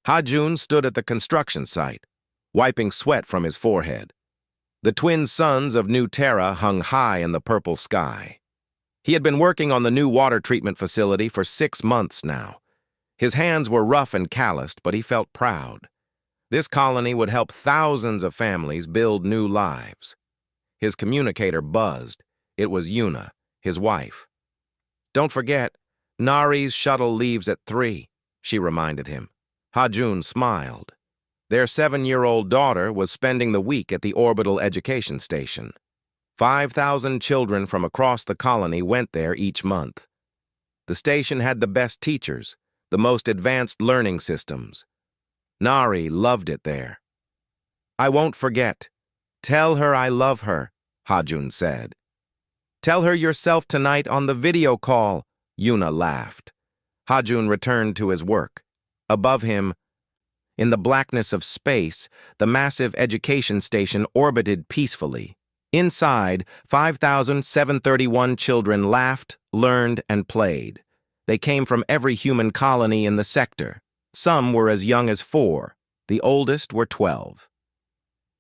Ha-Jun stood at the construction site, wiping sweat from his forehead. The twin suns of New Terra hung high in the purple sky. He had been working on the new water treatment facility for 6 months now. His hands were rough and calloused, but he felt proud. This colony would help thousands of families build new lives. His communicator buzzed. It was Yuna, his wife. "Don't forget, Nari's shuttle leaves at 3, she reminded him. Ha-Jun smiled. Their 7-year-old daughter was spending the week at the orbital education station. 5,000 children from across the colony went there each month. The station had the best teachers, the most advanced learning systems. Nari loved it there. "I won't forget. Tell her I love her," Ha-Jun said. "Tell her yourself tonight on the video call," Yuna laughed. Ha-Jun returned to his work. Above him, in the blackness of space, the massive education station orbited peacefully. Inside, 5,731 children laughed, learned, and played. They came from every human colony in the sector. Some were as young as 4. The oldest were 12.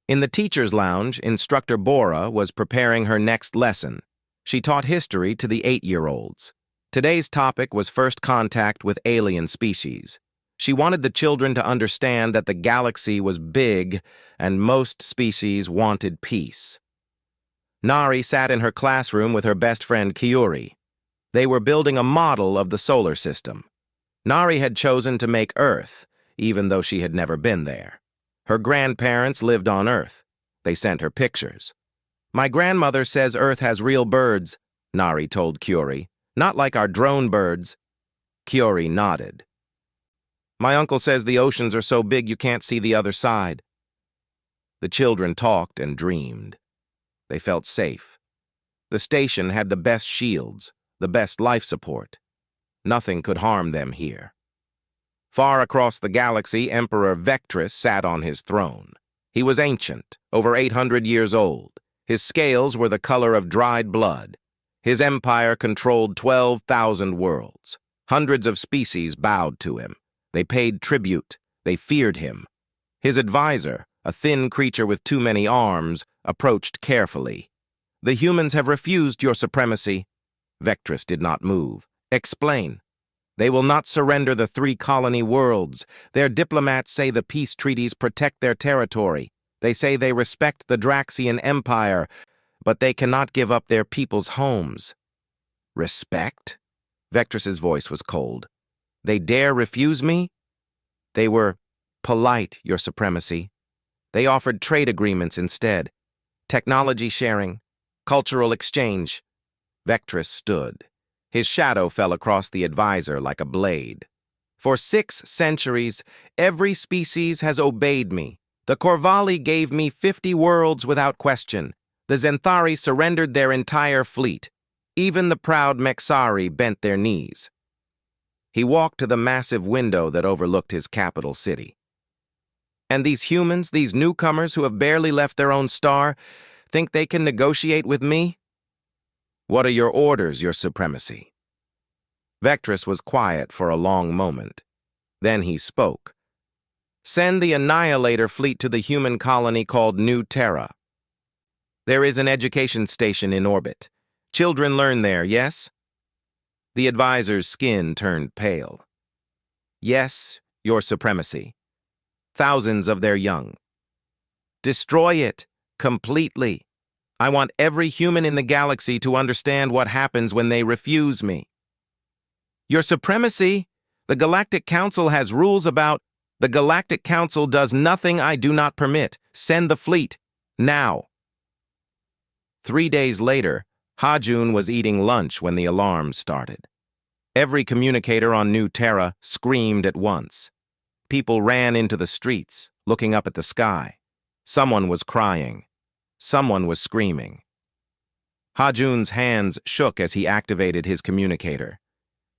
In the teacher's lounge, Instructor Bora was preparing her next lesson. She taught history to the 8-year-olds. Today's topic was first contact with alien species. She wanted the children to understand that the galaxy was big and most species wanted peace. Nari sat in her classroom with her best friend Kiuri. They were building a model of the solar system. Nari had chosen to make Earth, even though she had never been there. Her grandparents lived on Earth. They sent her pictures. "My grandmother says Earth has real birds," Nari told Kiuri. "Not like our drone birds." Kiuri nodded. "My uncle says the oceans are so big you can't see the other side." The children talked and dreamed. They felt safe. The station had the best shields, the best life support. Nothing could harm them here. Far across the galaxy, Emperor Vectress sat on his throne. He was ancient, over 800 years old. His scales were the color of dried blood. His empire controlled 12,000 worlds. Hundreds of species bowed to him. They paid tribute. They feared him. His advisor, a thin creature with too many arms, approached carefully. "The humans have refused your supremacy." Vectress did not move. "Explain." "They will not surrender the 3 colony worlds. Their diplomats say the peace treaties protect their territory. They say they respect the Draxian Empire, but they cannot give up their people's homes." "Respect?" Vectress's voice was cold. "They dare refuse me?" "They were polite, your supremacy. They offered trade agreements instead. Technology sharing, cultural exchange." Vectress stood. His shadow fell across the advisor like a blade. "For 6 centuries, every species has obeyed me. The Corvalli gave me 50 worlds without question. The Zenthari surrendered their entire fleet. Even the proud Mexari bent their knees." He walked to the massive window that overlooked his capital city. "And these humans, these newcomers who have barely left their own star, think they can negotiate with me?" "What are your orders, your supremacy?" Vectress was quiet for a long moment. Then he spoke. "Send the Annihilator fleet to the human colony called New Terra. There is an education station in orbit. Children learn there, yes?" The advisor's skin turned pale. "Yes, your supremacy. Thousands of their young. Destroy it, completely. I want every human in the galaxy to understand what happens when they refuse me." "Your supremacy, the Galactic Council has rules about—" "The Galactic Council does nothing I do not permit. Send the fleet, now." 3 days later, Ha-Jun was eating lunch when the alarm started. Every communicator on New Terra screamed at once. People ran into the streets, looking up at the sky. Someone was crying. Someone was screaming. Ha-Jun's hands shook as he activated his communicator.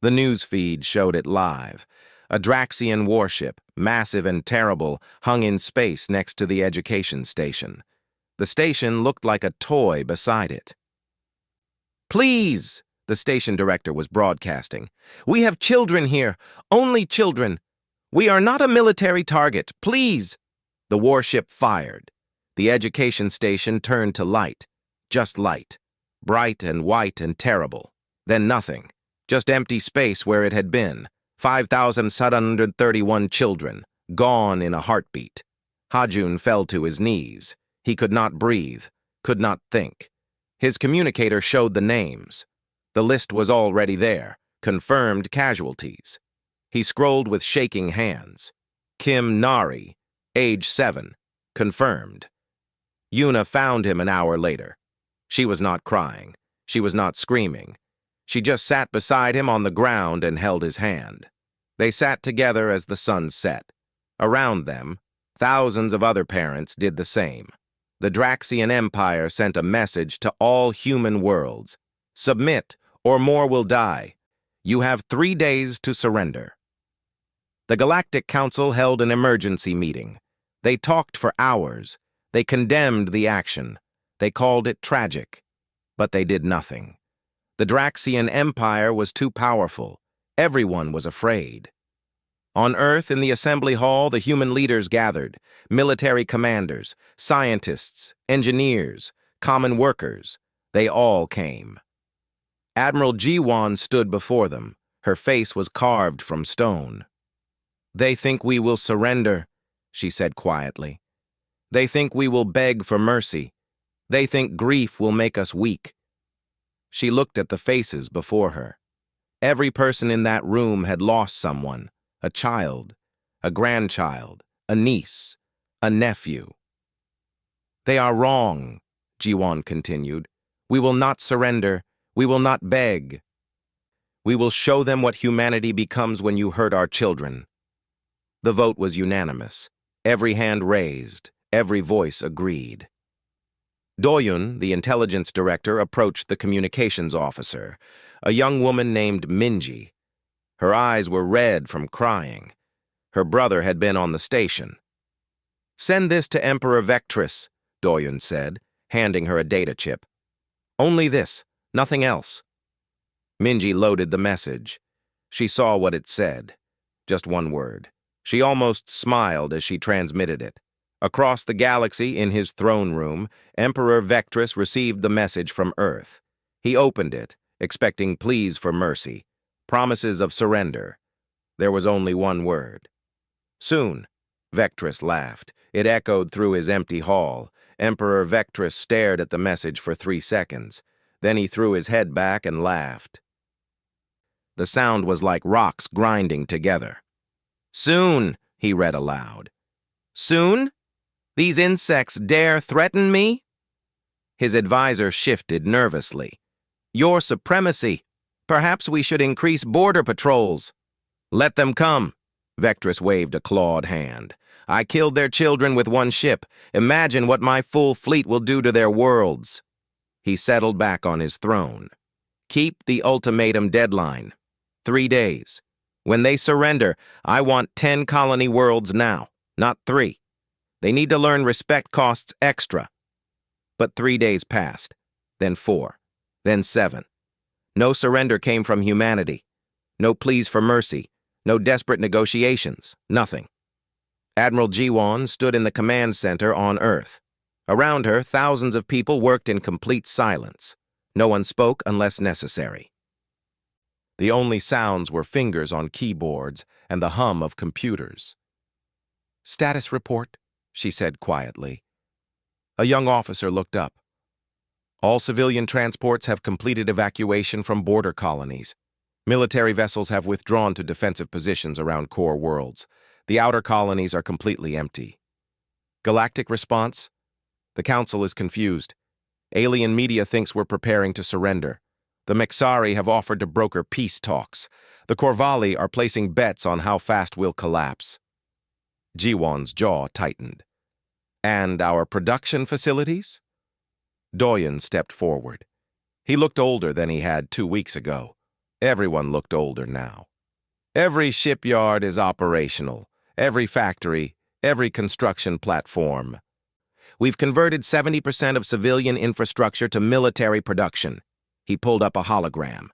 The news feed showed it live. A Draxian warship, massive and terrible, hung in space next to the education station. The station looked like a toy beside it. "Please," the station director was broadcasting. "We have children here, only children. We are not a military target, please! The warship fired. The education station turned to light. Just light. Bright and white and terrible. Then nothing. Just empty space where it had been. 5,731 children, gone in a heartbeat. Hajun fell to his knees. He could not breathe, could not think. His communicator showed the names. The list was already there, confirmed casualties. He scrolled with shaking hands. Kim Nari, age 7, confirmed. Yuna found him an hour later. She was not crying. She was not screaming. She just sat beside him on the ground and held his hand. They sat together as the sun set. Around them, thousands of other parents did the same. The Draxian Empire sent a message to all human worlds. Submit, or more will die. You have 3 days to surrender. The Galactic Council held an emergency meeting. They talked for hours. They condemned the action. They called it tragic. But they did nothing. The Draxian Empire was too powerful. Everyone was afraid. On Earth, in the assembly hall, the human leaders gathered. Military commanders, scientists, engineers, common workers. They all came. Admiral Jiwan stood before them. Her face was carved from stone. They think we will surrender, she said quietly. They think we will beg for mercy. They think grief will make us weak. She looked at the faces before her. Every person in that room had lost someone, a child, a grandchild, a niece, a nephew. They are wrong, Jiwan continued. We will not surrender. We will not beg. We will show them what humanity becomes when you hurt our children. The vote was unanimous. Every hand raised. Every voice agreed. Doyun, the intelligence director, approached the communications officer, a young woman named Minji. Her eyes were red from crying. Her brother had been on the station. Send this to Emperor Vectress, Doyun said, handing her a data chip. Only this, nothing else. Minji loaded the message. She saw what it said. Just one word. She almost smiled as she transmitted it. Across the galaxy, in his throne room, Emperor Vectress received the message from Earth. He opened it, expecting pleas for mercy, promises of surrender. There was only one word. Soon, Vectress laughed. It echoed through his empty hall. Emperor Vectress stared at the message for 3 seconds. Then he threw his head back and laughed. The sound was like rocks grinding together. Soon, he read aloud. Soon? These insects dare threaten me? His advisor shifted nervously. Your supremacy. Perhaps we should increase border patrols. Let them come. Vectress waved a clawed hand. I killed their children with one ship. Imagine what my full fleet will do to their worlds. He settled back on his throne. Keep the ultimatum deadline. 3 days. When they surrender, I want 10 colony worlds now, not 3. They need to learn respect costs extra. But 3 days passed, then 4, then 7. No surrender came from humanity. No pleas for mercy. No desperate negotiations. Nothing. Admiral Jiwan stood in the command center on Earth. Around her, thousands of people worked in complete silence. No one spoke unless necessary. The only sounds were fingers on keyboards and the hum of computers. Status report, she said quietly. A young officer looked up. All civilian transports have completed evacuation from border colonies. Military vessels have withdrawn to defensive positions around core worlds. The outer colonies are completely empty. Galactic response? The Council is confused. Alien media thinks we're preparing to surrender. The Mexari have offered to broker peace talks. The Corvalli are placing bets on how fast we'll collapse. Jiwan's jaw tightened. And our production facilities? Doyen stepped forward. He looked older than he had 2 weeks ago. Everyone looked older now. Every shipyard is operational. Every factory, every construction platform. We've converted 70% of civilian infrastructure to military production. He pulled up a hologram.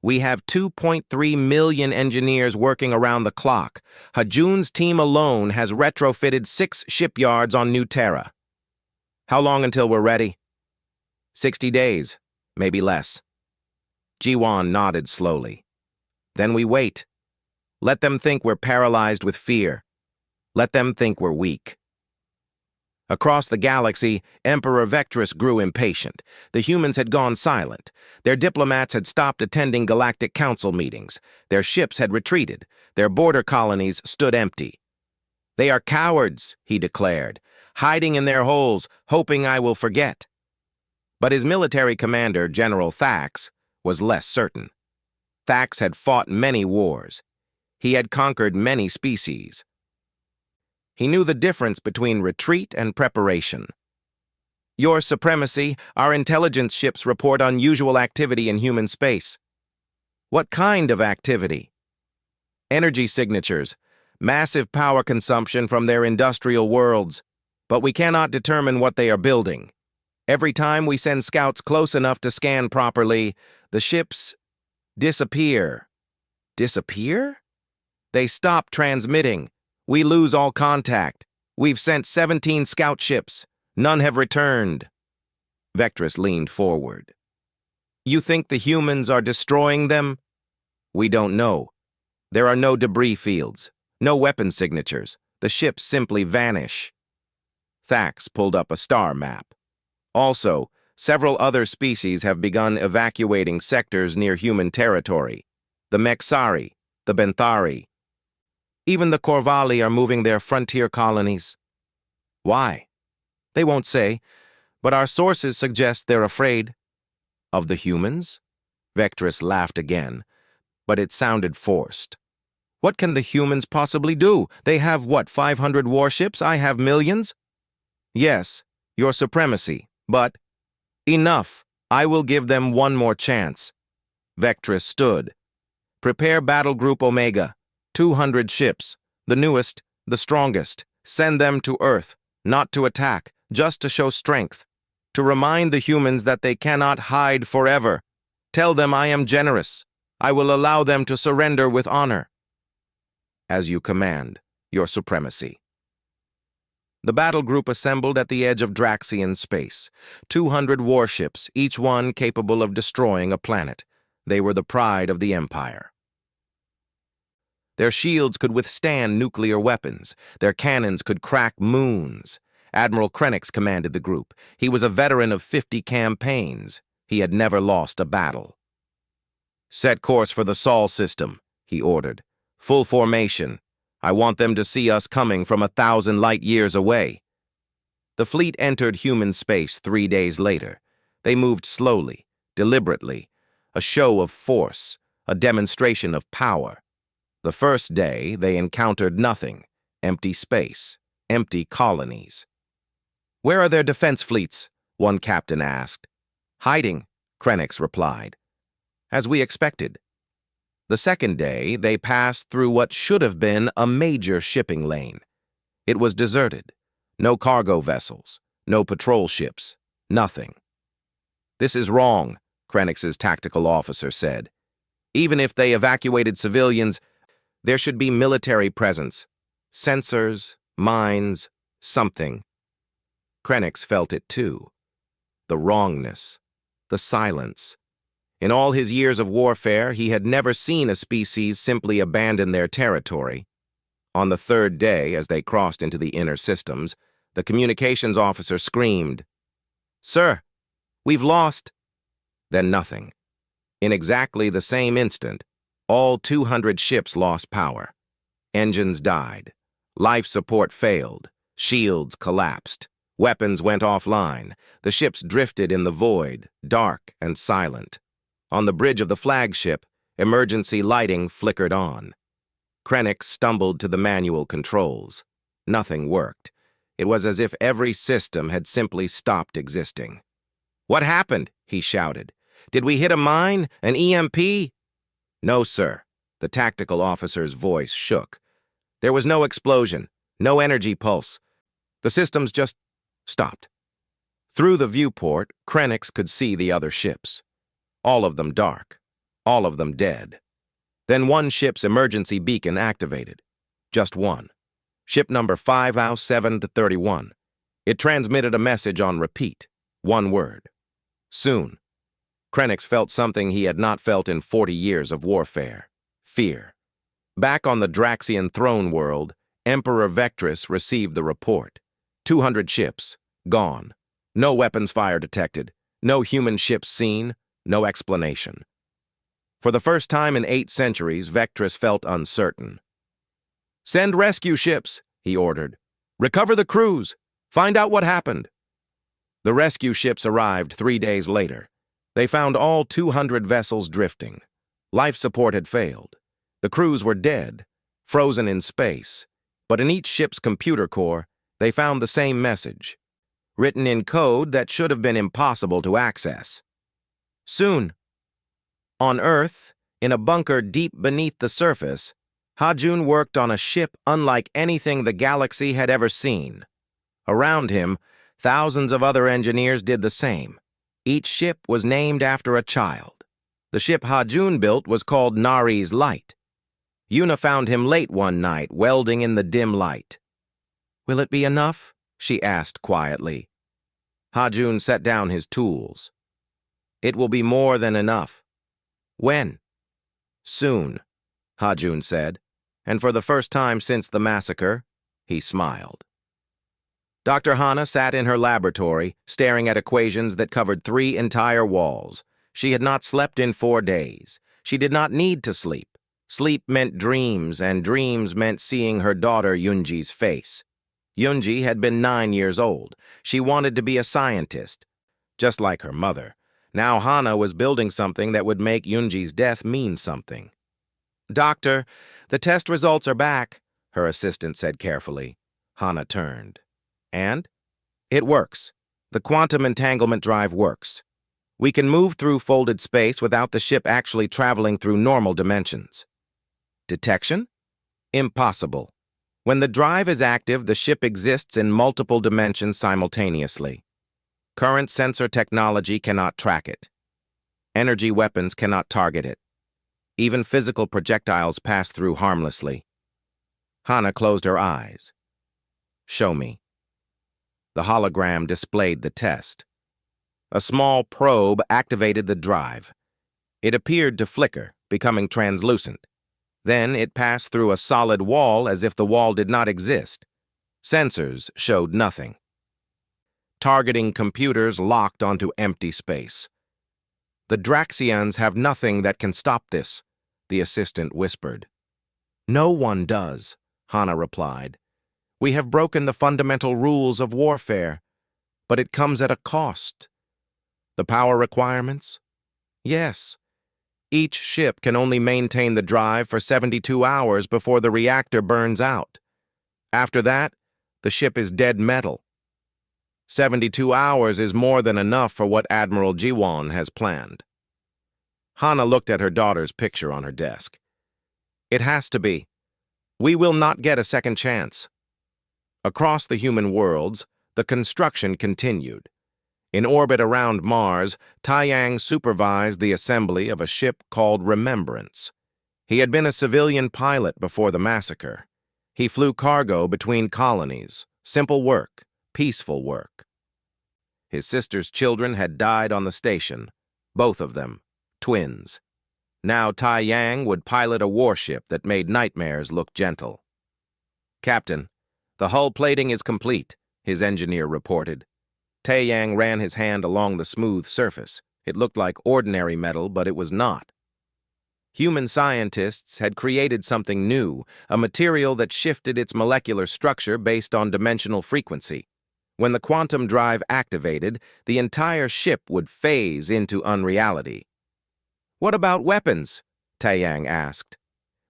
We have 2.3 million engineers working around the clock. Hajun's team alone has retrofitted 6 shipyards on New Terra. How long until we're ready? 60 days, maybe less. Jiwon nodded slowly. Then we wait. Let them think we're paralyzed with fear. Let them think we're weak. Across the galaxy, Emperor Vectrus grew impatient. The humans had gone silent. Their diplomats had stopped attending Galactic Council meetings. Their ships had retreated. Their border colonies stood empty. "They are cowards," he declared, "hiding in their holes, hoping I will forget." But his military commander, General Thax, was less certain. Thax had fought many wars. He had conquered many species. He knew the difference between retreat and preparation. "Your Supremacy, our intelligence ships report unusual activity in human space." "What kind of activity?" "Energy signatures, massive power consumption from their industrial worlds, but we cannot determine what they are building. Every time we send scouts close enough to scan properly, the ships disappear." "Disappear?" "They stop transmitting. We lose all contact. We've sent 17 scout ships. None have returned." Vectrus leaned forward. "You think the humans are destroying them?" "We don't know. There are no debris fields, no weapon signatures. The ships simply vanish." Thax pulled up a star map. "Also, several other species have begun evacuating sectors near human territory. The Mexari, the Benthari. Even the Corvalli are moving their frontier colonies." "Why?" "They won't say, but our sources suggest they're afraid." "Of the humans?" Vectrus laughed again, but it sounded forced. "What can the humans possibly do? They have, what, 500 warships? I have millions?" "Yes, your Supremacy, but—" "Enough. I will give them one more chance." Vectrus stood. "Prepare Battle Group Omega. 200 ships, the newest, the strongest. Send them to Earth, not to attack, just to show strength. To remind the humans that they cannot hide forever. Tell them I am generous. I will allow them to surrender with honor." "As you command, your Supremacy." The battle group assembled at the edge of Draxian space. 200 warships, each one capable of destroying a planet. They were the pride of the Empire. Their shields could withstand nuclear weapons. Their cannons could crack moons. Admiral Krennic commanded the group. He was a veteran of 50 campaigns. He had never lost a battle. "Set course for the Sol system," he ordered. "Full formation. I want them to see us coming from 1,000 light years away." The fleet entered human space 3 days later. They moved slowly, deliberately, a show of force, a demonstration of power. The first day, they encountered nothing. Empty space, empty colonies. "Where are their defense fleets?" one captain asked. "Hiding," Krennic replied. "As we expected." The second day, they passed through what should have been a major shipping lane. It was deserted. No cargo vessels, no patrol ships, nothing. "This is wrong," Krennic's tactical officer said. "Even if they evacuated civilians, there should be military presence. Sensors, mines, something." Krennic felt it too. The wrongness, the silence. In all his years of warfare, he had never seen a species simply abandon their territory. On the third day, as they crossed into the inner systems, the communications officer screamed, "Sir, we've lost." Then nothing. In exactly the same instant, all 200 ships lost power. Engines died. Life support failed. Shields collapsed. Weapons went offline. The ships drifted in the void, dark and silent. On the bridge of the flagship, emergency lighting flickered on. Krennic stumbled to the manual controls. Nothing worked. It was as if every system had simply stopped existing. "What happened?" he shouted. "Did we hit a mine? An EMP?" "No, sir." The tactical officer's voice shook. "There was no explosion, no energy pulse. The systems just stopped." Through the viewport, Krennic could see the other ships. All of them dark. all of them dead. Then one ship's emergency beacon activated. Just one. Ship number 507-31. It transmitted a message on repeat. One word. Soon. Krennic felt something he had not felt in 40 years of warfare. Fear. Back on the Draxian throne world, Emperor Vectress received the report. 200 ships. Gone. No weapons fire detected. No human ships seen. No explanation. For the first time in 8 centuries, Vectress felt uncertain. "Send rescue ships," he ordered. "Recover the crews. Find out what happened." The rescue ships arrived 3 days later. They found all 200 vessels drifting. Life support had failed. The crews were dead, frozen in space. But in each ship's computer core, they found the same message, written in code that should have been impossible to access. Soon. On Earth, in a bunker deep beneath the surface, Ha-Jun worked on a ship unlike anything the galaxy had ever seen. Around him, thousands of other engineers did the same. Each ship was named after a child. The ship Ha-Jun built was called Nari's Light. Yuna found him late one night, welding in the dim light. "Will it be enough?" she asked quietly. Ha-Jun set down his tools. "It will be more than enough." "When?" "Soon," Ha-Jun said, and for the first time since the massacre, he smiled. Dr. Hana sat in her laboratory, staring at equations that covered 3 entire walls. She had not slept in 4 days. She did not need to sleep. Sleep meant dreams, and dreams meant seeing her daughter Yunji's face. Yunji had been 9 years old. She wanted to be a scientist, just like her mother. Now Hana was building something that would make Yunji's death mean something. "Doctor, the test results are back," her assistant said carefully. Hana turned. "And?" "It works. The quantum entanglement drive works. We can move through folded space without the ship actually traveling through normal dimensions." "Detection?" "Impossible. When the drive is active, the ship exists in multiple dimensions simultaneously. Current sensor technology cannot track it. Energy weapons cannot target it. Even physical projectiles pass through harmlessly." Hana closed her eyes. "Show me." The hologram displayed the test. A small probe activated the drive. It appeared to flicker, becoming translucent. Then it passed through a solid wall as if the wall did not exist. Sensors showed nothing. Targeting computers locked onto empty space. "The Draxians have nothing that can stop this," the assistant whispered. "No one does," Hana replied. "We have broken the fundamental rules of warfare, but it comes at a cost." "The power requirements?" "Yes. Each ship can only maintain the drive for 72 hours before the reactor burns out. After that, the ship is dead metal. 72 hours is more than enough for what Admiral Jiwon has planned." Hana looked at her daughter's picture on her desk. "It has to be. We will not get a second chance." Across the human worlds, the construction continued. In orbit around Mars, Taiyang supervised the assembly of a ship called Remembrance. He had been a civilian pilot before the massacre. He flew cargo between colonies, simple work, peaceful work. His sister's children had died on the station, both of them, twins. Now Taiyang would pilot a warship that made nightmares look gentle. "Captain, the hull plating is complete," his engineer reported. Taiyang ran his hand along the smooth surface. It looked like ordinary metal, but it was not. Human scientists had created something new, a material that shifted its molecular structure based on dimensional frequency. When the quantum drive activated, the entire ship would phase into unreality. "What about weapons?" Taiyang asked.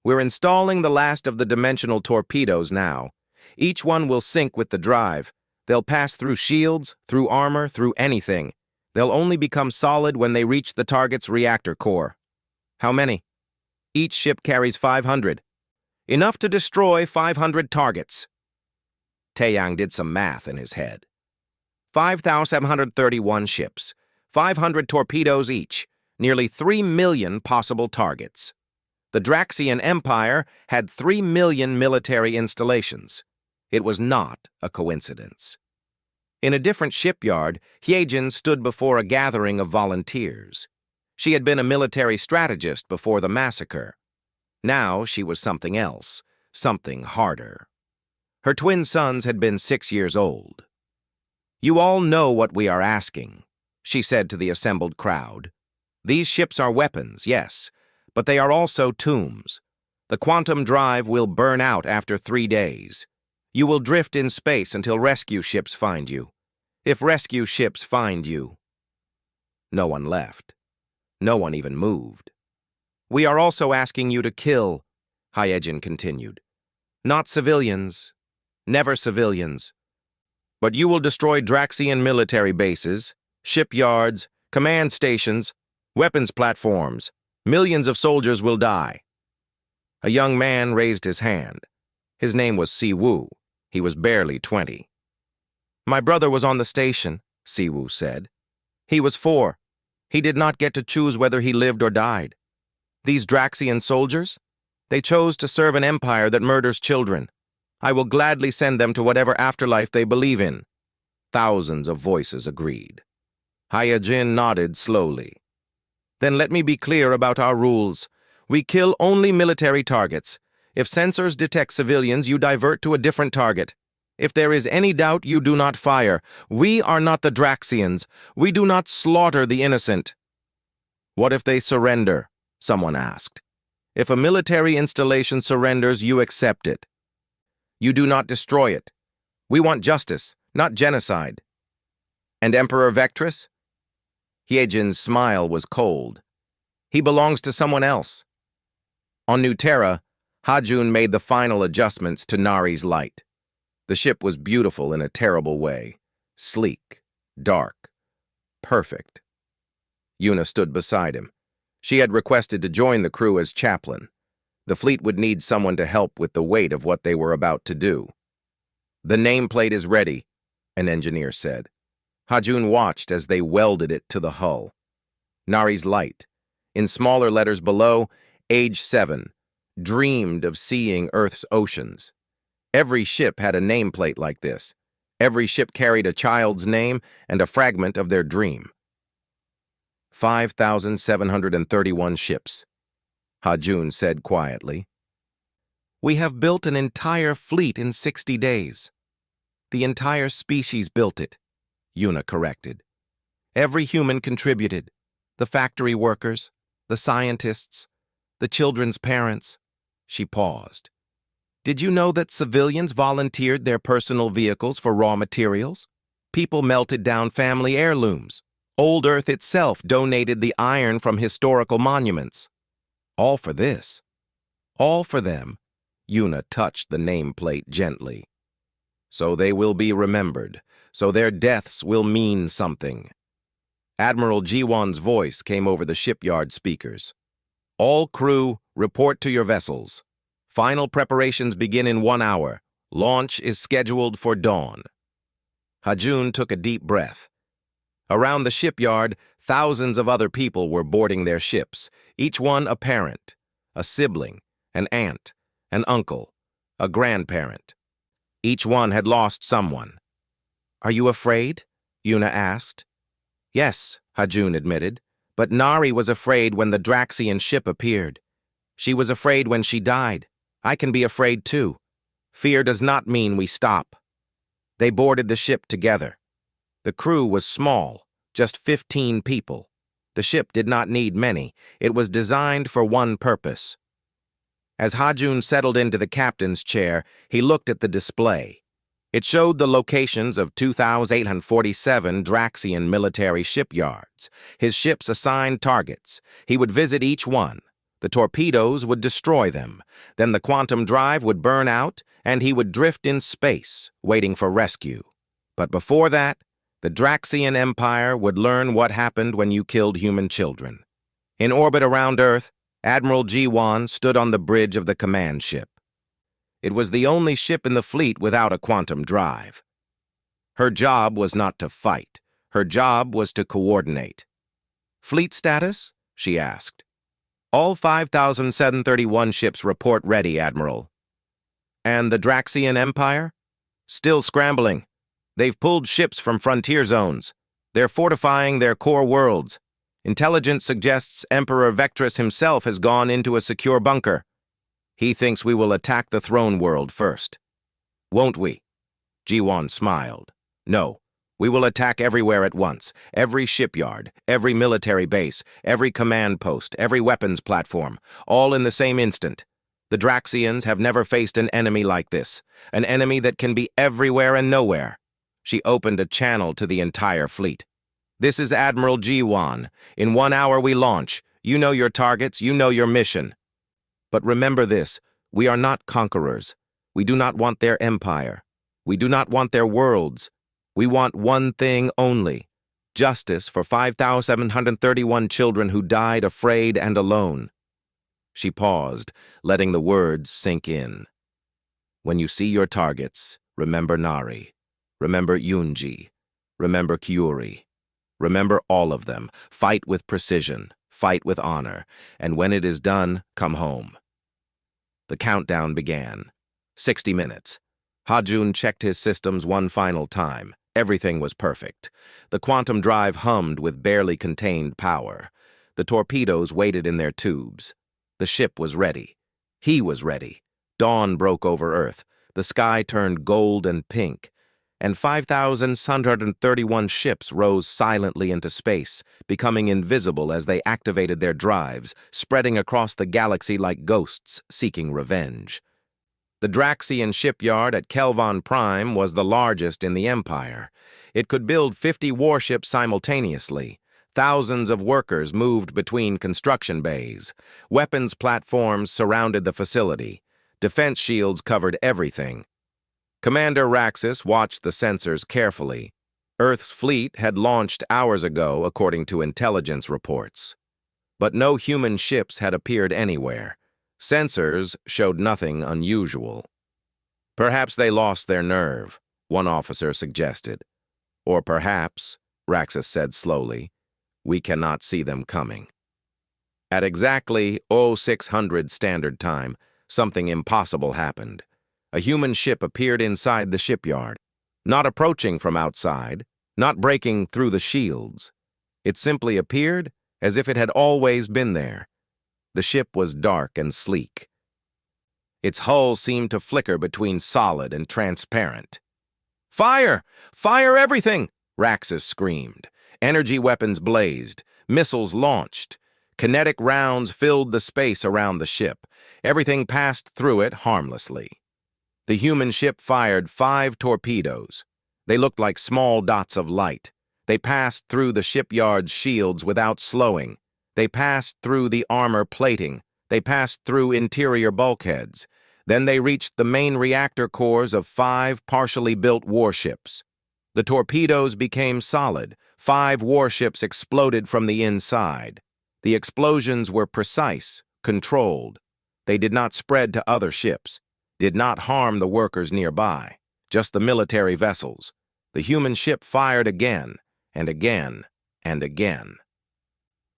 "We're installing the last of the dimensional torpedoes now. Each one will sync with the drive. They'll pass through shields, through armor, through anything. They'll only become solid when they reach the target's reactor core." "How many?" "Each ship carries 500. Enough to destroy 500 targets." Taiyang did some math in his head. 5,731 ships, 500 torpedoes each. nearly 3 million possible targets. The Draxian Empire had 3 million military installations. It was not a coincidence. In a different shipyard, Hyejin stood before a gathering of volunteers. She had been a military strategist before the massacre. Now she was something else, something harder. Her twin sons had been 6 years old. "You all know what we are asking," she said to the assembled crowd. "These ships are weapons, yes, but they are also tombs. The quantum drive will burn out after 3 days. You will drift in space until rescue ships find you. If rescue ships find you..." No one left. No one even moved. "We are also asking you to kill," Hyejin continued. "Not civilians. Never civilians. But you will destroy Draxian military bases, shipyards, command stations, weapons platforms. Millions of soldiers will die." A young man raised his hand. His name was Siwoo. He was barely 20. "My brother was on the station," Siwoo said. "He was 4. He did not get to choose whether he lived or died. These Draxian soldiers? They chose to serve an empire that murders children. I will gladly send them to whatever afterlife they believe in." Thousands of voices agreed. Hyejin nodded slowly. "Then let me be clear about our rules. We kill only military targets. If sensors detect civilians, you divert to a different target. If there is any doubt, you do not fire. We are not the Draxians. We do not slaughter the innocent." "What if they surrender?" someone asked. "If a military installation surrenders, you accept it. You do not destroy it. We want justice, not genocide." "And Emperor Vectress?" Hyejin's smile was cold. "He belongs to someone else." On New Terra, Hajun made the final adjustments to Nari's light. The ship was beautiful in a terrible way. Sleek, dark, perfect. Yuna stood beside him. She had requested to join the crew as chaplain. The fleet would need someone to help with the weight of what they were about to do. "The nameplate is ready," an engineer said. Hajun watched as they welded it to the hull. Nari's light. In smaller letters below, age 7, dreamed of seeing Earth's oceans. Every ship had a nameplate like this. Every ship carried a child's name and a fragment of their dream. 5,731 ships, Hajun said quietly. "We have built an entire fleet in 60 days. The entire species built it," Yuna corrected. "Every human contributed. The factory workers, the scientists, the children's parents." She paused. "Did you know that civilians volunteered their personal vehicles for raw materials? People melted down family heirlooms. Old Earth itself donated the iron from historical monuments. All for this. All for them." Yuna touched the nameplate gently. "So they will be remembered. So their deaths will mean something." Admiral Jiwon's voice came over the shipyard speakers. "All crew, report to your vessels. Final preparations begin in 1 hour. Launch is scheduled for dawn." Hajun took a deep breath. Around the shipyard, thousands of other people were boarding their ships, each one a parent, a sibling, an aunt, an uncle, a grandparent. Each one had lost someone. "Are you afraid?" Yuna asked. "Yes," Hajun admitted, "but Nari was afraid when the Draxian ship appeared. She was afraid when she died. I can be afraid too. Fear does not mean we stop." They boarded the ship together. The crew was small, just 15 people. The ship did not need many. It was designed for one purpose. As Hajun settled into the captain's chair, he looked at the display. It showed the locations of 2,847 Draxian military shipyards. His ships assigned targets. He would visit each one. The torpedoes would destroy them. Then the quantum drive would burn out, and he would drift in space, waiting for rescue. But before that, the Draxian Empire would learn what happened when you killed human children. In orbit around Earth, Admiral Jiwon stood on the bridge of the command ship. It was the only ship in the fleet without a quantum drive. Her job was not to fight. Her job was to coordinate. "Fleet status?" she asked. All 5,731 ships report ready, Admiral. And the Draxian Empire? Still scrambling. They've pulled ships from frontier zones. They're fortifying their core worlds. Intelligence suggests Emperor Vectrus himself has gone into a secure bunker. He thinks we will attack the throne world first. Won't we? Jiwan smiled. No, we will attack everywhere at once. Every shipyard, every military base, every command post, every weapons platform, all in the same instant. The Draxians have never faced an enemy like this, an enemy that can be everywhere and nowhere. She opened a channel to the entire fleet. This is Admiral Jiwan. In 1 hour we launch. You know your targets, you know your mission. But remember this, we are not conquerors. We do not want their empire. We do not want their worlds. We want one thing only, justice for 5,731 children who died afraid and alone. She paused, letting the words sink in. When you see your targets, remember Nari. Remember Yunji. Remember Kyuri. Remember all of them. Fight with precision. Fight with honor. And when it is done, come home. The countdown began. 60 minutes. Hajun checked his systems one final time. Everything was perfect. The quantum drive hummed with barely contained power. The torpedoes waited in their tubes. The ship was ready. He was ready. Dawn broke over Earth. The sky turned gold and pink. And 5,631 ships rose silently into space, becoming invisible as they activated their drives, spreading across the galaxy like ghosts seeking revenge. The Draxian shipyard at Kelvon Prime was the largest in the Empire. It could build 50 warships simultaneously. Thousands of workers moved between construction bays. Weapons platforms surrounded the facility. Defense shields covered everything. Commander Raxus watched the sensors carefully. Earth's fleet had launched hours ago, according to intelligence reports. But no human ships had appeared anywhere. Sensors showed nothing unusual. Perhaps they lost their nerve, one officer suggested. Or perhaps, Raxus said slowly, we cannot see them coming. At exactly 0600 Standard Time, something impossible happened. A human ship appeared inside the shipyard, not approaching from outside, not breaking through the shields. It simply appeared as if it had always been there. The ship was dark and sleek. Its hull seemed to flicker between solid and transparent. "Fire! Fire everything!" Raxus screamed. Energy weapons blazed. Missiles launched. Kinetic rounds filled the space around the ship. Everything passed through it harmlessly. The human ship fired 5 torpedoes. They looked like small dots of light. They passed through the shipyard's shields without slowing. They passed through the armor plating. They passed through interior bulkheads. Then they reached the main reactor cores of 5 partially built warships. The torpedoes became solid. 5 warships exploded from the inside. The explosions were precise, controlled. They did not spread to other ships, did not harm the workers nearby, just the military vessels. The human ship fired again, and again, and again.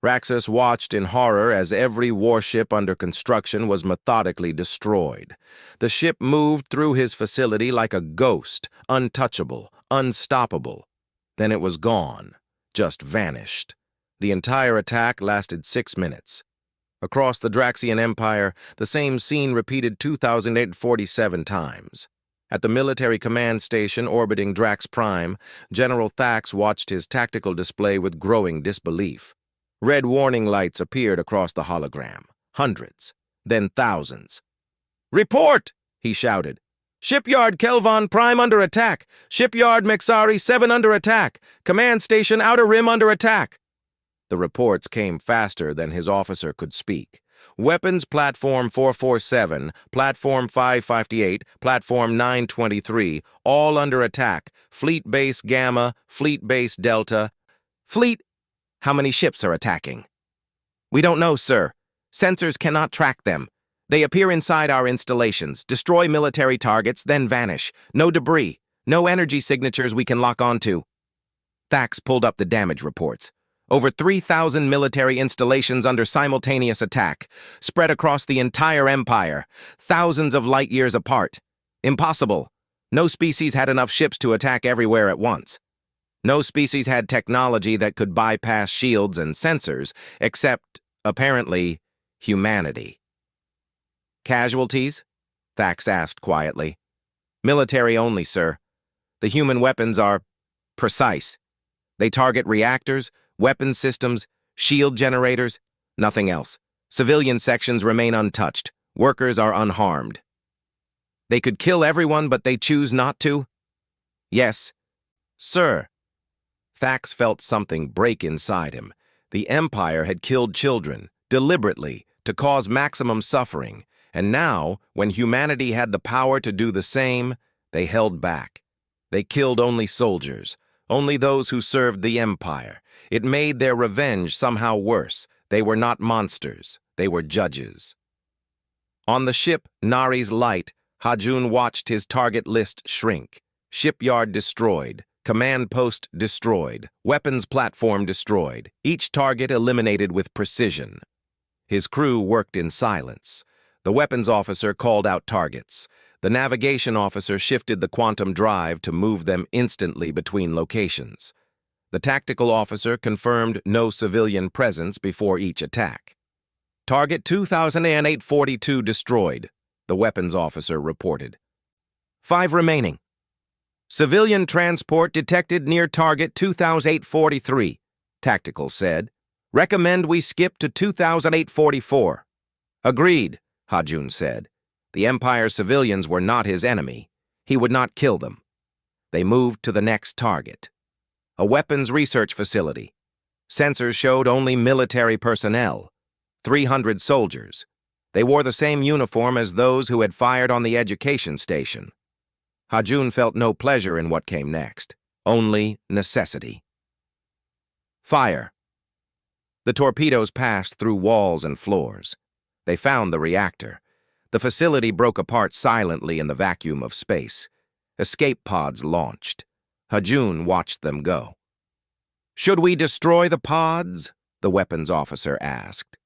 Raxus watched in horror as every warship under construction was methodically destroyed. The ship moved through his facility like a ghost, untouchable, unstoppable. Then it was gone, just vanished. The entire attack lasted 6 minutes. Across the Draxian Empire, the same scene repeated 2,847 times. At the military command station orbiting Drax Prime, General Thax watched his tactical display with growing disbelief. Red warning lights appeared across the hologram. Hundreds, then thousands. "Report!" he shouted. "Shipyard Kelvon Prime under attack! Shipyard Mexari 7 under attack! Command Station Outer Rim under attack!" The reports came faster than his officer could speak. Weapons Platform 447, Platform 558, Platform 923, all under attack. Fleet Base Gamma, Fleet Base Delta. Fleet... How many ships are attacking? "We don't know, sir. Sensors cannot track them. They appear inside our installations, destroy military targets, then vanish. No debris, no energy signatures we can lock onto." Thax pulled up the damage reports. Over 3,000 military installations under simultaneous attack, spread across the entire empire, thousands of light years apart. Impossible. No species had enough ships to attack everywhere at once. No species had technology that could bypass shields and sensors, except, apparently, humanity. Casualties? Thax asked quietly. Military only, sir. The human weapons are precise. They target reactors, weapon systems, shield generators, nothing else. Civilian sections remain untouched. Workers are unharmed. They could kill everyone, but they choose not to? Yes. Sir. Thax felt something break inside him. The Empire had killed children, deliberately, to cause maximum suffering, and now, when humanity had the power to do the same, they held back. They killed only soldiers, only those who served the Empire. It made their revenge somehow worse. They were not monsters, they were judges. On the ship, Nari's Light, Hajun watched his target list shrink. Shipyard destroyed, command post destroyed, weapons platform destroyed, each target eliminated with precision. His crew worked in silence. The weapons officer called out targets. The navigation officer shifted the quantum drive to move them instantly between locations. The tactical officer confirmed no civilian presence before each attack. Target 2842 destroyed, the weapons officer reported. 5 remaining. Civilian transport detected near target 2843, Tactical said. Recommend we skip to 2844. Agreed, Hajun said. The Empire's civilians were not his enemy. He would not kill them. They moved to the next target. A weapons research facility. Sensors showed only military personnel. 300 soldiers. They wore the same uniform as those who had fired on the education station. Hajun felt no pleasure in what came next, only necessity. Fire. The torpedoes passed through walls and floors. They found the reactor. The facility broke apart silently in the vacuum of space. Escape pods launched. Hajun watched them go. Should we destroy the pods? The weapons officer asked.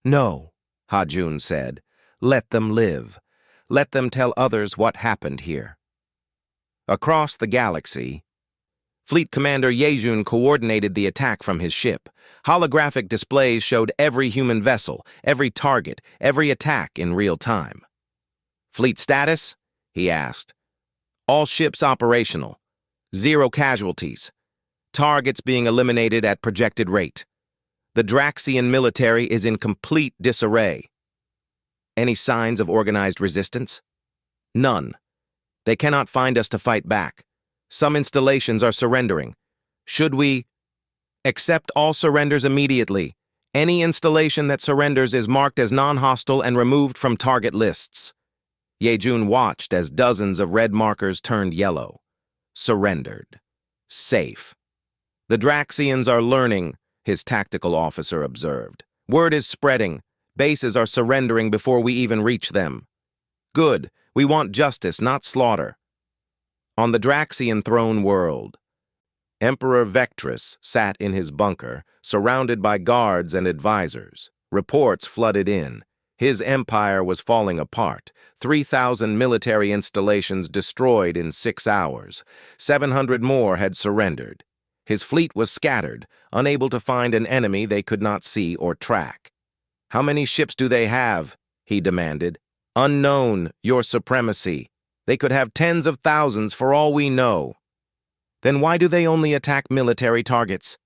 No, Hajun said. Let them live. Let them tell others what happened here. Across the galaxy, Fleet Commander Yejun coordinated the attack from his ship. Holographic displays showed every human vessel, every target, every attack in real time. Fleet status? He asked. All ships operational. 0 casualties. Targets being eliminated at projected rate. The Draxian military is in complete disarray. Any signs of organized resistance? None. They cannot find us to fight back. Some installations are surrendering. Should we accept all surrenders immediately? Any installation that surrenders is marked as non-hostile and removed from target lists. Yejun watched as dozens of red markers turned yellow. Surrendered. Safe. The Draxians are learning, his tactical officer observed. Word is spreading. Bases are surrendering before we even reach them. Good. We want justice, not slaughter. On the Draxian throne world, Emperor Vectrus sat in his bunker, surrounded by guards and advisors. Reports flooded in. His empire was falling apart. 3,000 military installations destroyed in 6 hours. 700 more had surrendered. His fleet was scattered, unable to find an enemy they could not see or track. How many ships do they have? He demanded. Unknown, your supremacy. They could have tens of thousands for all we know. Then why do they only attack military targets?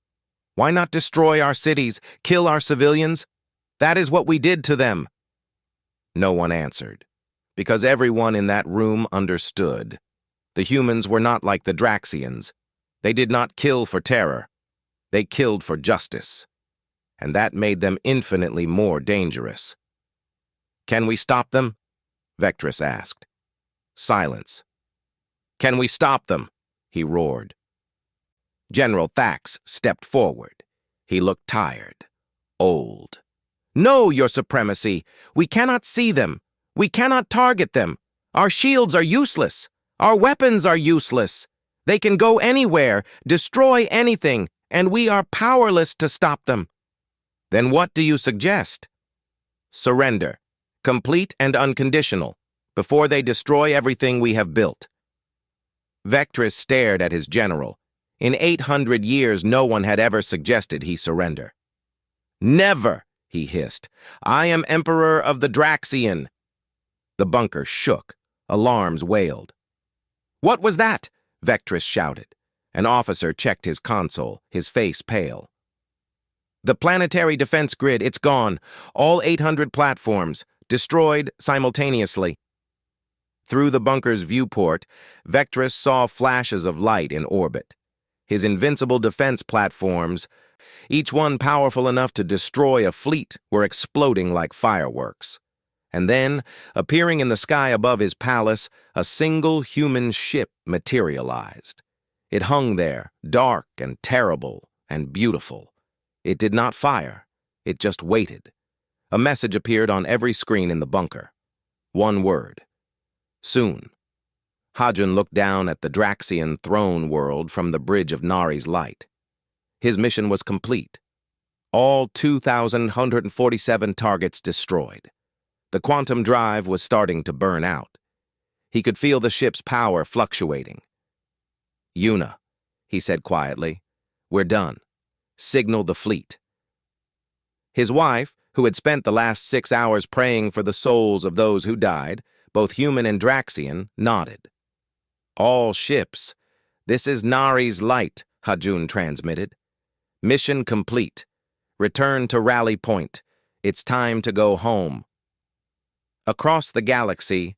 Why not destroy our cities, kill our civilians? That is what we did to them. No one answered, because everyone in that room understood. The humans were not like the Draxians. They did not kill for terror. They killed for justice. And that made them infinitely more dangerous. Can we stop them? Vectrus asked. Silence. Can we stop them? He roared. General Thax stepped forward. He looked tired, old. No, your supremacy. We cannot see them. We cannot target them. Our shields are useless. Our weapons are useless. They can go anywhere, destroy anything, and we are powerless to stop them. Then what do you suggest? Surrender, complete and unconditional, before they destroy everything we have built. Vectress stared at his general. In 800 years, no one had ever suggested he surrender. Never, he hissed. I am Emperor of the Draxian. The bunker shook. Alarms wailed. What was that? Vectress shouted. An officer checked his console, his face pale. The planetary defense grid, it's gone. All 800 platforms, destroyed simultaneously. Through the bunker's viewport, Vectress saw flashes of light in orbit. His invincible defense platforms, each one powerful enough to destroy a fleet, were exploding like fireworks. And then, appearing in the sky above his palace, a single human ship materialized. It hung there, dark and terrible and beautiful. It did not fire. It just waited. A message appeared on every screen in the bunker. One word. Soon. Hajun looked down at the Draxian throne world from the bridge of Nari's light. His mission was complete. All 2,147 targets destroyed. The quantum drive was starting to burn out. He could feel the ship's power fluctuating. Yuna, he said quietly, we're done. Signal the fleet. His wife, who had spent the last 6 hours praying for the souls of those who died, both human and Draxian, nodded. All ships. This is Nari's light, Hajun transmitted. Mission complete. Return to rally point. It's time to go home. Across the galaxy,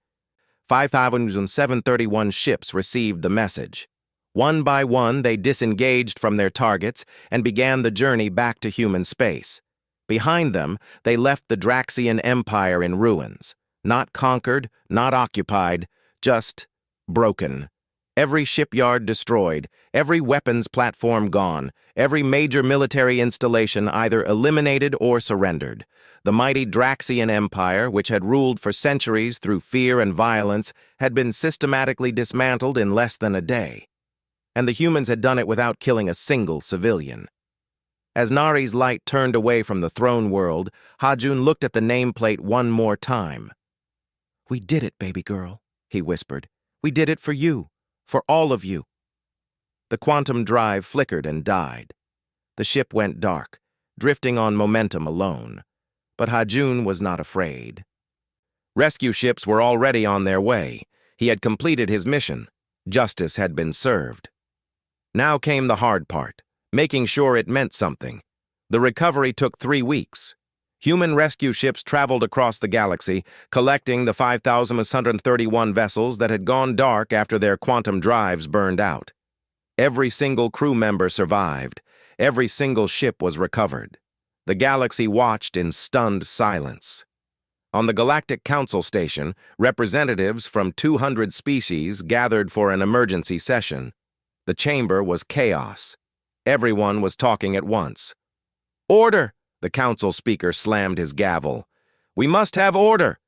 5,731 ships received the message. One by one, they disengaged from their targets and began the journey back to human space. Behind them, they left the Draxian Empire in ruins. Not conquered, not occupied, just broken. Every shipyard destroyed, every weapons platform gone, every major military installation either eliminated or surrendered. The mighty Draxian Empire, which had ruled for centuries through fear and violence, had been systematically dismantled in less than a day. And the humans had done it without killing a single civilian. As Nari's light turned away from the throne world, Hajun looked at the nameplate one more time. We did it, baby girl, he whispered. We did it for you, for all of you. The quantum drive flickered and died. The ship went dark, drifting on momentum alone. But Hajun was not afraid. Rescue ships were already on their way. He had completed his mission. Justice had been served. Now came the hard part, making sure it meant something. The recovery took 3 weeks. Human rescue ships traveled across the galaxy, collecting the 5,131 vessels that had gone dark after their quantum drives burned out. Every single crew member survived. Every single ship was recovered. The galaxy watched in stunned silence. On the Galactic Council Station, representatives from 200 species gathered for an emergency session. The chamber was chaos. Everyone was talking at once. Order! The council speaker slammed his gavel. We must have order!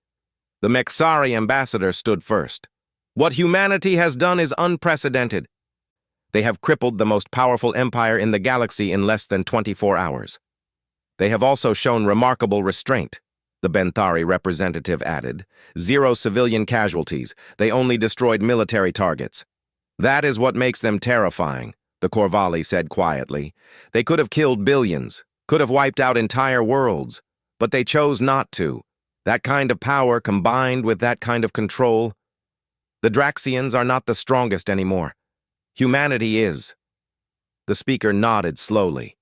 The Mexari ambassador stood first. What humanity has done is unprecedented. They have crippled the most powerful empire in the galaxy in less than 24 hours. They have also shown remarkable restraint, the Benthari representative added. 0 civilian casualties. They only destroyed military targets. That is what makes them terrifying, the Corvalli said quietly. They could have killed billions, could have wiped out entire worlds, but they chose not to. That kind of power combined with that kind of control. The Draxians are not the strongest anymore. Humanity is. The speaker nodded slowly.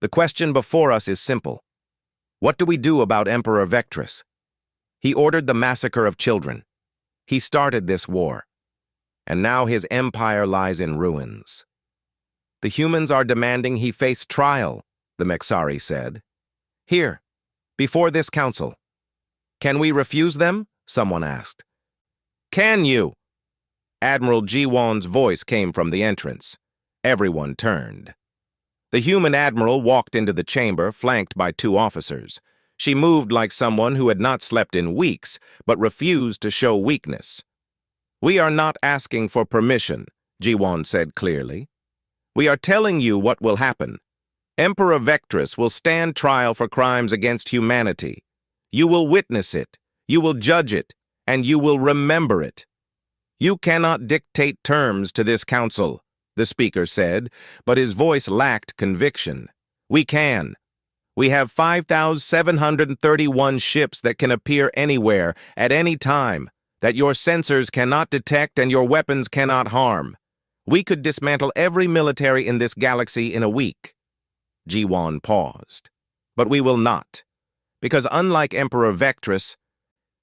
The question before us is simple. What do we do about Emperor Vectress? He ordered the massacre of children. He started this war. And now his empire lies in ruins. The humans are demanding he face trial, the Mexari said. Here, before this council. Can we refuse them? Someone asked. Can you? Admiral Jiwon's voice came from the entrance. Everyone turned. The human admiral walked into the chamber, flanked by 2 officers. She moved like someone who had not slept in weeks, but refused to show weakness. We are not asking for permission, Jiwon said clearly. We are telling you what will happen. Emperor Vectress will stand trial for crimes against humanity. You will witness it, you will judge it, and you will remember it. You cannot dictate terms to this council, the speaker said, but his voice lacked conviction. We can. We have 5,731 ships that can appear anywhere, at any time, that your sensors cannot detect and your weapons cannot harm. We could dismantle every military in this galaxy in a week. Jiwan paused. But we will not, because unlike Emperor Vectress,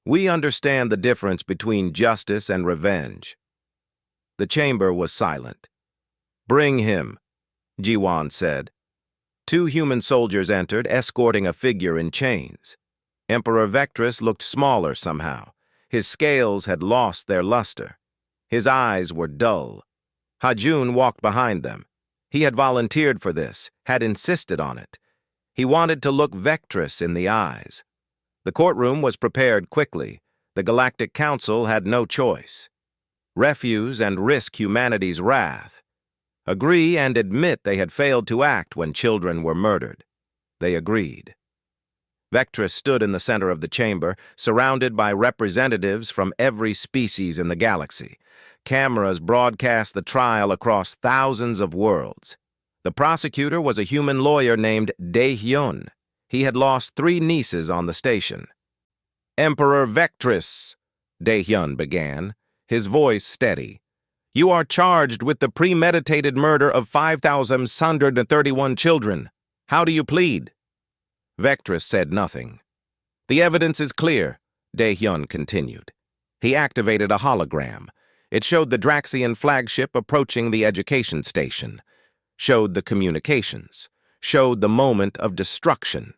we understand the difference between justice and revenge. The chamber was silent. Bring him, Jiwan said. 2 human soldiers entered, escorting a figure in chains. Emperor Vectress looked smaller somehow. His scales had lost their luster. His eyes were dull. Hajun walked behind them. He had volunteered for this, had insisted on it. He wanted to look Vectress in the eyes. The courtroom was prepared quickly. The Galactic Council had no choice. Refuse and risk humanity's wrath. Agree and admit they had failed to act when children were murdered. They agreed. Vectress stood in the center of the chamber, surrounded by representatives from every species in the galaxy. Cameras broadcast the trial across thousands of worlds. The prosecutor was a human lawyer named Dae-hyun. He had lost 3 nieces on the station. Emperor Vectress, Dae-hyun began, his voice steady. You are charged with the premeditated murder of 5,131 children. How do you plead? Vectress said nothing. The evidence is clear, Dae-hyun continued. He activated a hologram. It showed the Draxian flagship approaching the education station, showed the communications, showed the moment of destruction.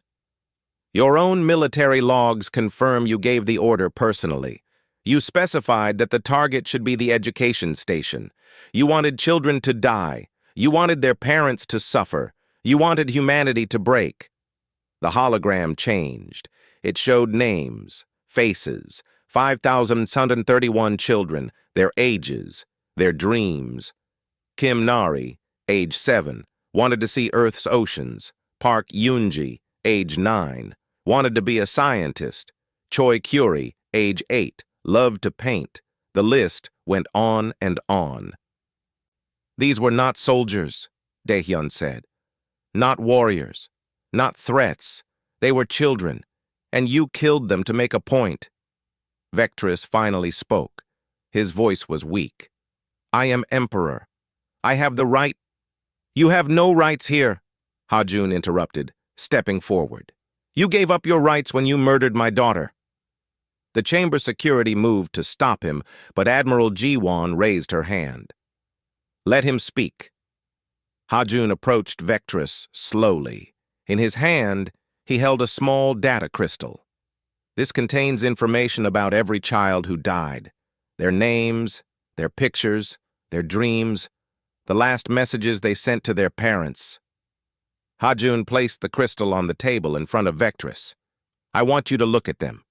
Your own military logs confirm you gave the order personally. You specified that the target should be the education station. You wanted children to die. You wanted their parents to suffer. You wanted humanity to break. The hologram changed. It showed names, faces, 5,131 children, their ages, their dreams. Kim Nari, age 7, wanted to see Earth's oceans. Park Yoonji, age 9, wanted to be a scientist. Choi Curie, age 8, loved to paint. The list went on and on. These were not soldiers, Dae-hyun said. Not warriors. Not threats. They were children, and you killed them to make a point. Vectress finally spoke. His voice was weak. I am emperor. I have the right. You have no rights here, Hajun interrupted, stepping forward. You gave up your rights when you murdered my daughter. The chamber security moved to stop him, but Admiral Jiwan raised her hand. Let him speak. Hajun approached Vectress slowly. In his hand, he held a small data crystal. This contains information about every child who died. Their names, their pictures, their dreams, the last messages they sent to their parents. Hajun placed the crystal on the table in front of Vectress. I want you to look at them.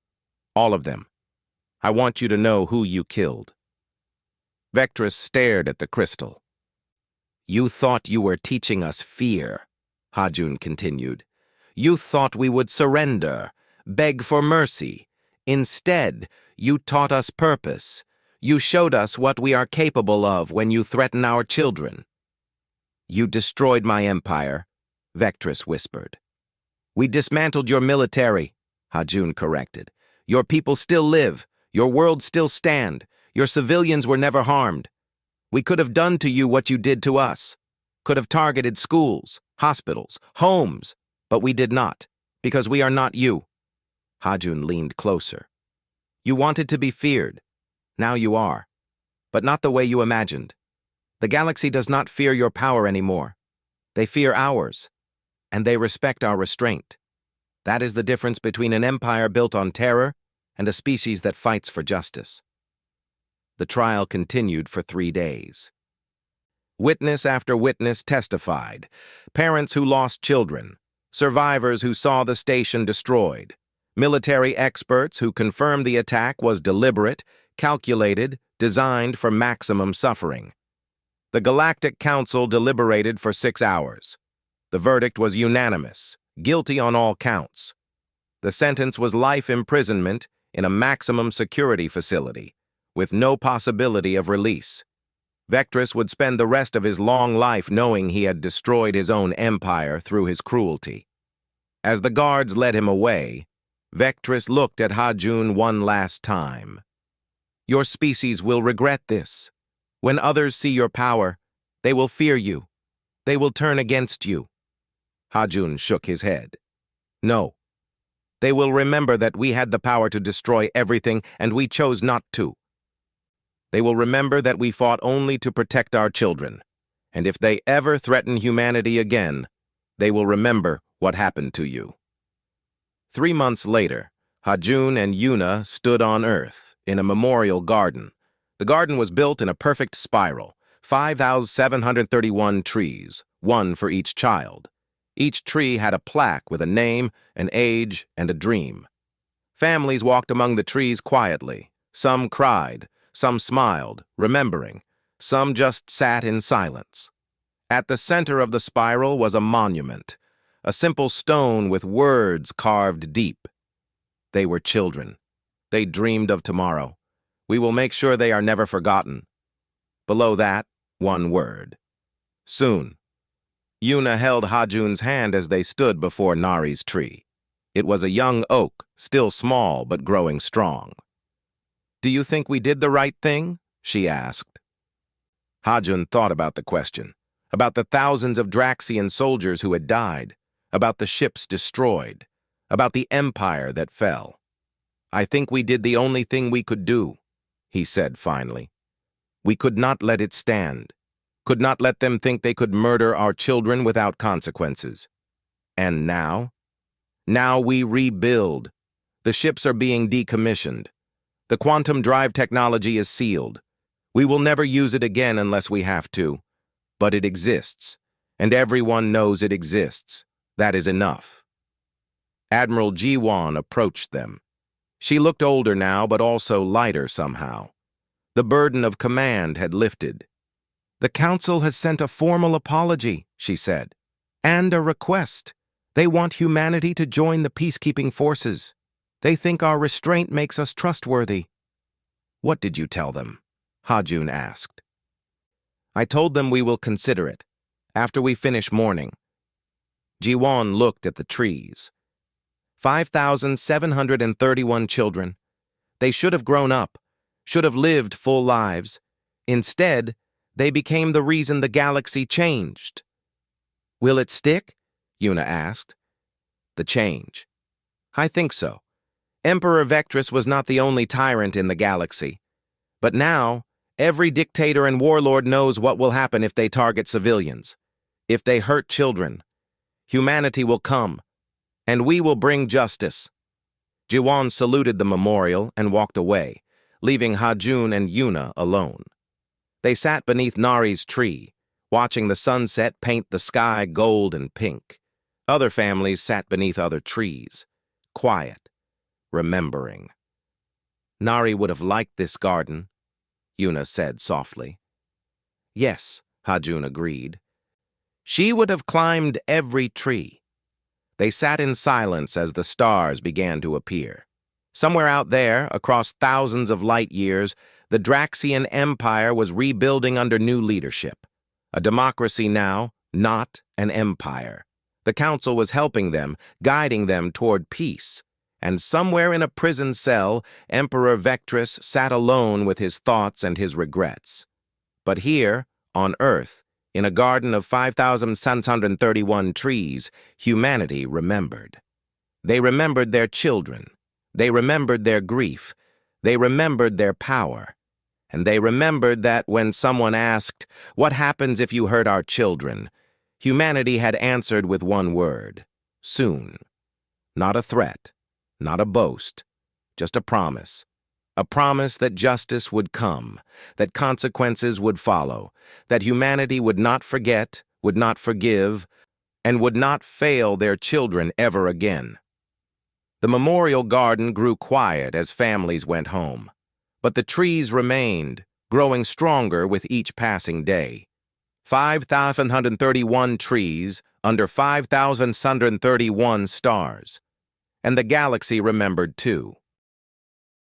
All of them. I want you to know who you killed. Vectress stared at the crystal. You thought you were teaching us fear, Hajun continued. You thought we would surrender, beg for mercy. Instead, you taught us purpose. You showed us what we are capable of when you threaten our children. You destroyed my empire, Vectress whispered. We dismantled your military, Hajun corrected. Your people still live. Your worlds still stand. Your civilians were never harmed. We could have done to you what you did to us. Could have targeted schools, hospitals, homes, but we did not, because we are not you. Hajun leaned closer. You wanted to be feared. Now you are. But not the way you imagined. The galaxy does not fear your power anymore. They fear ours, and they respect our restraint. That is the difference between an empire built on terror and a species that fights for justice. The trial continued for 3 days. Witness after witness testified. Parents who lost children. Survivors who saw the station destroyed. Military experts who confirmed the attack was deliberate, calculated, designed for maximum suffering. The Galactic Council deliberated for 6 hours. The verdict was unanimous, guilty on all counts. The sentence was life imprisonment in a maximum security facility, with no possibility of release. Vectress would spend the rest of his long life knowing he had destroyed his own empire through his cruelty. As the guards led him away, Vectress looked at Ha-Jun one last time. "Your species will regret this. When others see your power, they will fear you. They will turn against you." Ha-Jun shook his head. "No. They will remember that we had the power to destroy everything and we chose not to. They will remember that we fought only to protect our children. And if they ever threaten humanity again, they will remember what happened to you." 3 months later, Ha-Jun and Yuna stood on Earth in a memorial garden. The garden was built in a perfect spiral, 5,731 trees, one for each child. Each tree had a plaque with a name, an age, and a dream. Families walked among the trees quietly. Some cried, some smiled, remembering. Some just sat in silence. At the center of the spiral was a monument, a simple stone with words carved deep. They were children. They dreamed of tomorrow. We will make sure they are never forgotten. Below that, one word. Soon. Yuna held Ha-Jun's hand as they stood before Nari's tree. It was a young oak, still small but growing strong. "Do you think we did the right thing?" she asked. Ha-Jun thought about the question, about the thousands of Draxian soldiers who had died, about the ships destroyed, about the empire that fell. "I think we did the only thing we could do," he said finally. "We could not let it stand, could not let them think they could murder our children without consequences. And now? Now we rebuild. The ships are being decommissioned. The quantum drive technology is sealed. We will never use it again unless we have to. But it exists, and everyone knows it exists. That is enough." Admiral Ji-Won approached them. She looked older now, but also lighter somehow. The burden of command had lifted. "The Council has sent a formal apology," she said, "and a request. They want humanity to join the peacekeeping forces. They think our restraint makes us trustworthy." "What did you tell them?" Ha-Jun asked. "I told them we will consider it, after we finish mourning." Ji-Won looked at the trees. 5,731 children. They should have grown up, should have lived full lives. Instead, they became the reason the galaxy changed. "Will it stick?" Yuna asked. "The change. I think so. Emperor Vectress was not the only tyrant in the galaxy. But now, every dictator and warlord knows what will happen if they target civilians, if they hurt children. Humanity will come, and we will bring justice." Ji-Won saluted the memorial and walked away, leaving Ha-Jun and Yuna alone. They sat beneath Nari's tree, watching the sunset paint the sky gold and pink. Other families sat beneath other trees, quiet, remembering. "Nari would have liked this garden," Yuna said softly. "Yes," Ha-Jun agreed. "She would have climbed every tree." They sat in silence as the stars began to appear. Somewhere out there, across thousands of light years, the Draxian Empire was rebuilding under new leadership. A democracy now, not an empire. The Council was helping them, guiding them toward peace. And somewhere in a prison cell, Emperor Vectress sat alone with his thoughts and his regrets. But here, on Earth, in a garden of 5,631 trees, humanity remembered. They remembered their children. They remembered their grief. They remembered their power. And they remembered that when someone asked, "What happens if you hurt our children?" humanity had answered with one word: soon. Not a threat, not a boast, just a promise. A promise that justice would come, that consequences would follow, that humanity would not forget, would not forgive, and would not fail their children ever again. The memorial garden grew quiet as families went home, but the trees remained, growing stronger with each passing day. 5,131 trees under 5,131 stars. And the galaxy remembered too.